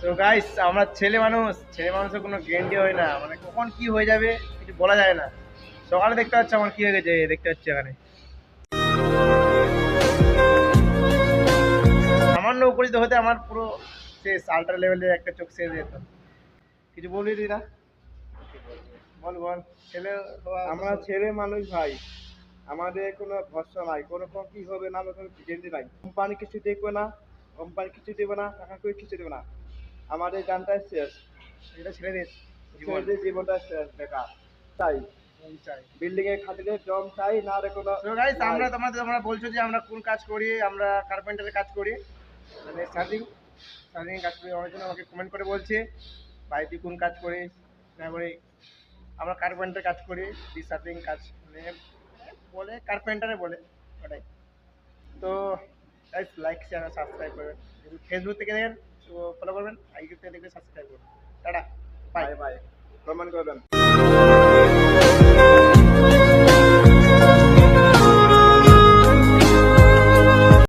তো গাইস আমরা ছেলে মানুষের কোনো গ্যারান্টি হয় না, মানে কখন কি হয়ে যাবে কিছু বলা যায় না। সকালে দেখতে পাচ্ছি আমার কি হয়ে গেছে, দেখতে পাচ্ছি এখানে সামান্য উপরিত হতে আমার পুরো শেষ, আল্ট্রা লেভেলের একটা চোখ শেষ যেত। কিছু বলবি তুই না? বল বল। ছেলে হওয়া আমরা ছেলে মানুষ ভাই, আমাদের কোনো ভরসা নাই, কোনো কি হবে না হবে কোনো গ্যারান্টি নাই। কোম্পানি কিছু দেখবে না, কোম্পানি কিছু দেবে না, টাকা করে কিছু দেবে না, আমাদের জানটাই শেষ। এটা ছেলেদের জীবন। ছেলেদের জীবনটা শেষ, বেকার। তাই চাই। বিল্ডিং এর খাতিরে জম চাই না, রে কোনো তো গাইস নাই। তোমরা বলছো যে আমরা কোন কাজ করি, আমরা কার্পেন্টারের কাজ করি, মানে সার্ভিং সার্ভিং কাজ করি। অনেকজন আমাকে কমেন্ট করে বলছে ভাই তুই কোন কাজ করিস, তারপরে আমরা কার্পেন্টার কাজ করি, সার্ভিং কাজ মানে বলে কার্পেন্টারে বলে ওটাই। তো গাইস লাইক শেয়ার সাবস্ক্রাইব করবেন, যদি ফেসবুক থেকে দেখেন তো ফলো করবেন, ইউটিউব থেকে দেখলে সাবস্ক্রাইব করবেন। Tata, bye. ভাই ভাই কমেন্ট করবেন।